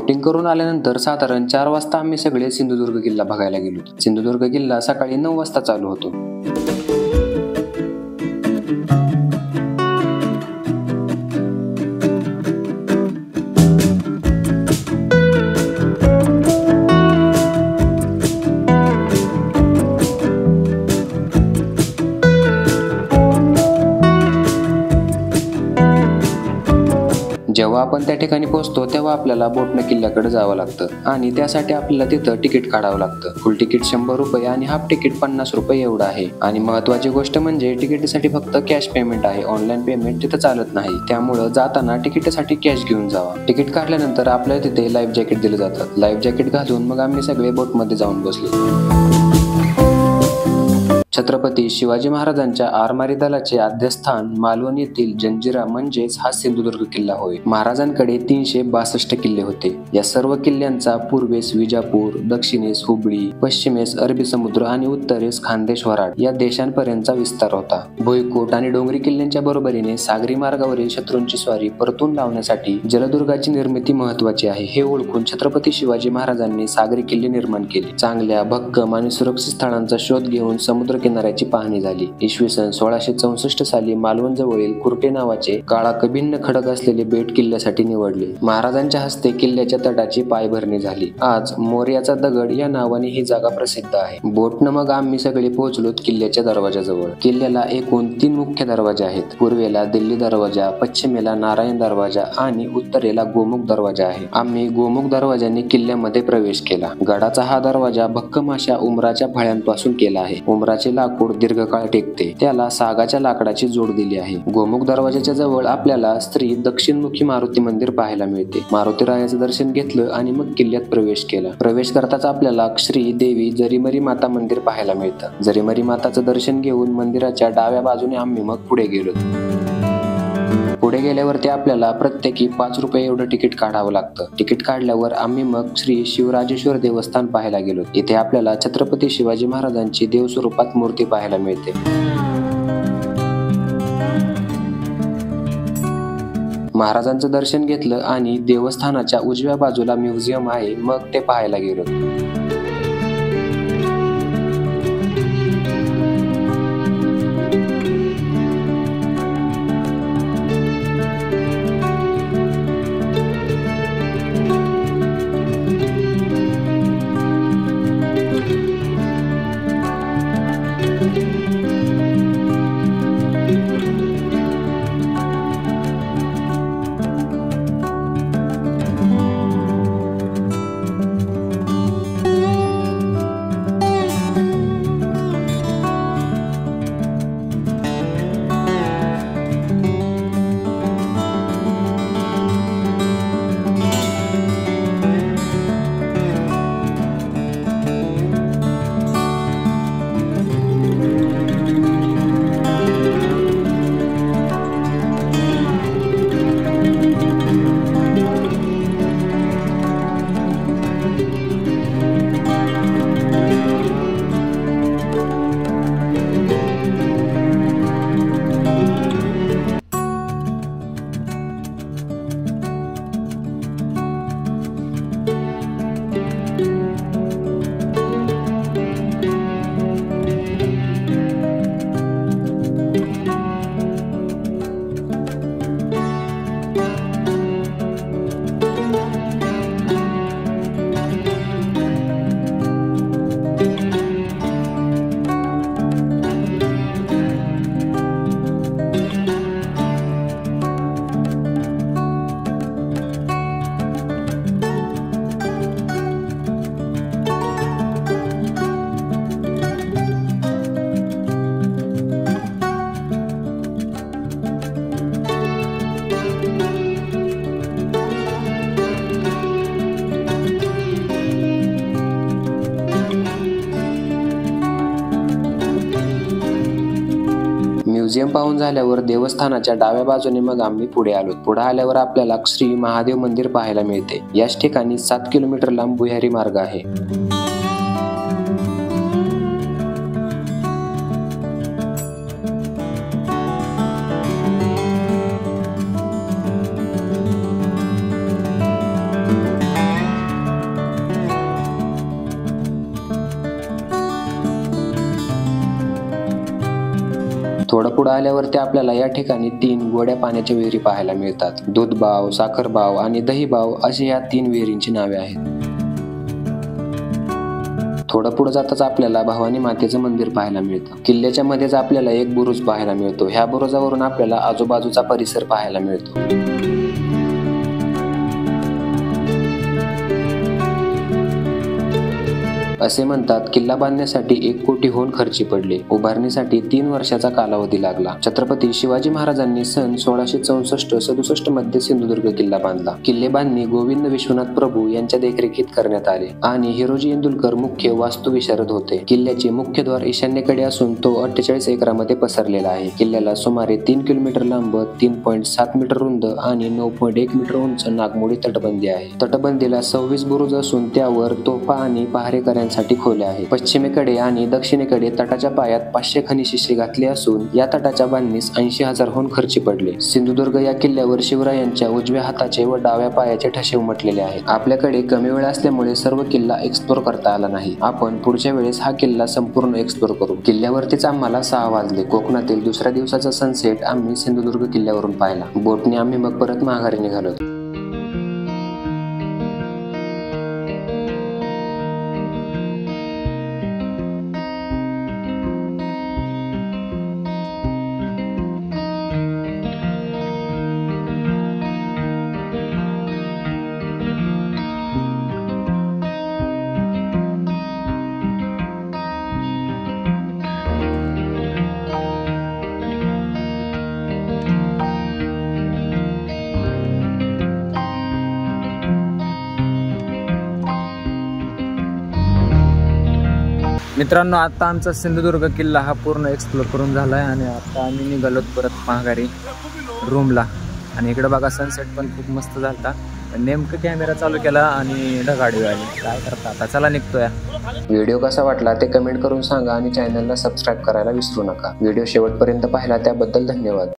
Boating करून आल्यानंतर साधारण 4 वाजता आम्ही सगळे सिंधुदुर्ग किल्ला बघायला गेलो. सिंधुदुर्ग किल्ला सकाळी 9 वाजता चालू होतो. जेव्हा आपण त्या ठिकाणी पोहोचतो तेव्हा आपल्याला बोटनं किल्ल्याकडे जावं लागतं आणि त्यासाठी आपल्याला तिथं तिकीट काढावं लागतं. फुल तिकीट 100 रुपये आणि हाफ तिकीट 50 रुपये एवढं आहे. आणि महत्वाची गोष्ट म्हणजे तिकीटसाठी फक्त कॅश पेमेंट आहे. ऑनलाईन पेमेंट तिथं चालत नाही. त्यामुळं जाताना तिकीटसाठी कॅश घेऊन जावा. तिकीट काढल्यानंतर आपल्याला तिथे लाईफ जॅकेट दिलं जातं. लाईफ जॅकेट घालून मग आम्ही सगळे बोटमध्ये जाऊन बसलो. छत्रपती शिवाजी महाराजांच्या आरमारी दलाचे आद्यस्थान मालवण येथील जंजिरा म्हणजेच हा सिंधुदुर्ग किल्ला होय. महाराजांकडे 362 किल्ले होते. या सर्व किल्ल्यांचा पूर्वेस विजापूर, दक्षिणेस हुबळी, पश्चिमेस अरबी समुद्र आणि उत्तरेस खानदेश वऱ्हाड या देशांपर्यंतचा विस्तार होता. भुईकोट आणि डोंगरी किल्ल्यांच्या बरोबरीने सागरी मार्गावरील शत्रूंची स्वारी परतून लावण्यासाठी जलदुर्गाची निर्मिती महत्वाची आहे हे ओळखून छत्रपती शिवाजी महाराजांनी सागरी किल्ले निर्माण केले. चांगल्या भक्कम आणि सुरक्षित स्थळांचा शोध घेऊन समुद्र किनाऱ्याची पाहणी झाली. इसवी सन 1664 साली मालवण जवळील कुर्टे नावाचे काळा कभिन्न खडक असलेले बेट किल्ल्यासाठी निवडले. महाराजांच्या हस्ते किल्ल्याच्या तटाची पायभरणी झाली. आज मोर्याचा दगड या नावाने ही जागा प्रसिद्ध आहे. बोटनं मग आम्ही सगळे पोहोचलो किल्ल्याच्या दरवाजाजवळ. किल्ल्याला एकूण 3 मुख्य दरवाजे आहेत. पूर्वेला दिल्ली दरवाजा, पश्चिमेला नारायण दरवाजा आणि उत्तरेला गोमुख दरवाजा आहे. आम्ही गोमुख दरवाजाने किल्ल्यामध्ये प्रवेश केला. गडाचा हा दरवाजा भक्कम अशा उमराच्या फळ्यांपासून केला आहे. उमराचे लाकूड दीर्घकाळ टेकते. त्याला सागाच्या लाकडाची जोड दिली आहे. गोमुख दरवाजाच्या जवळ आपल्याला श्री दक्षिणमुखी मारुती मंदिर पाहायला मिळते. मारुतीरायाचं दर्शन घेतलं आणि मग किल्ल्यात प्रवेश केला. प्रवेश करताच आपल्याला श्री देवी जरीमरी माता मंदिर पाहायला मिळतं. जरीमरी माताचं दर्शन घेऊन मंदिराच्या डाव्या बाजूने आम्ही मग पुढे गेलो. पुढे गेल्यावरती आपल्याला प्रत्येकी 5 रुपये एवढं तिकीट काढावं लागतं. तिकीट काढल्यावर आम्ही मग श्री शिवराजेश्वर देवस्थान पाहायला गेलो. इथे आपल्याला छत्रपती शिवाजी महाराजांची देवस्वरूपात मूर्ती पाहायला मिळते. महाराजांचं दर्शन घेतलं आणि देवस्थानाच्या उजव्या बाजूला म्युझियम आहे मग ते पाहायला गेलो. म्युझियम पाहून झाल्यावर देवस्थानाच्या डाव्या बाजूने मग आम्ही पुढे आलो. पुढे आल्यावर आपल्याला श्री महादेव मंदिर पाहायला मिळते. याच ठिकाणी 7 किलोमीटर लांब भुयारी मार्ग आहे. पुढे आल्यावरती आपल्याला या ठिकाणी 3 गोड्या पाण्याच्या विहिरी पाहायला मिळतात. दूध बाव, साखर बाव आणि दही बाव अशी या 3 विहिरींची नावे आहेत. थोडं पुढे जाताच आपल्याला भवानी मातेचं मंदिर पाहायला मिळतं. किल्ल्याच्या मध्येच आपल्याला एक बुरुज पाहायला मिळतो. ह्या बुरुजावरून आपल्याला आजूबाजूचा परिसर पाहायला मिळतो. असे म्हणतात किल्ला बांधण्यासाठी 1 कोटीहून खर्ची पडले. उभारणीसाठी 3 वर्षाचा कालावधी लागला. छत्रपती शिवाजी महाराजांनी सन 1664-67 मध्ये सिंधुदुर्ग किल्ला बांधला. किल्ले बांधणी गोविंद विश्वनाथ प्रभू यांच्या देखरेखीत करण्यात आले आणि हिरोजी इंदुलकर मुख्य वास्तुविशारद होते. किल्ल्याचे मुख्य द्वार ईशान्येकडे असून तो 48 एकरामध्ये पसरलेला आहे. किल्ल्याला सुमारे 3 किलोमीटर लांब, 3.7 मीटर रुंद आणि 9.1 मीटर उंच नागमोडी तटबंदी आहे. तटबंदीला 26 बुरुज असून त्यावर तोफा आणि पहारेकऱ्यांसाठी खोल्या आहे. पश्चिमेकडे आणि दक्षिणेकडे तटाच्या पायात 500 खणी शिशी घातली असून या तटाच्या बांधणीस 80,000हून खर्ची पडले. सिंधुदुर्ग या किल्ल्यावर शिवरायांच्या उजव्या हाताचे व डाव्या पायाचे ठसे उमटलेले आहेत. आपल्याकडे कमी वेळ असल्यामुळे सर्व किल्ला एक्सप्लोर करता आला नाही. आपण पुढच्या वेळेस हा किल्ला संपूर्ण एक्सप्लोर करू. किल्ल्यावरतीच आम्हाला 6 वाजले. कोकणातील दुसऱ्या दिवसाचा सनसेट आम्ही सिंधुदुर्ग किल्ल्यावरून पाहिला. बोटने आम्ही मग परत माघारी निघालो. मित्रांनो, आता आमचा सिंधुदुर्ग किल्ला हा पूर्ण एक्सप्लोर करून झाला आहे आणि आता आम्ही निघालो परत माघारी रूमला. आणि इकडे बघा सनसेट पण खूप मस्त झाला. नेमकं कॅमेरा चालू केला आणि ढगाडी आली. काय करता आता, चला निघतोय. व्हिडिओ कसा वाटला ते कमेंट करून सांगा आणि चॅनलला सबस्क्राईब करायला विसरू नका. व्हिडिओ शेवटपर्यंत पाहिला त्याबद्दल धन्यवाद.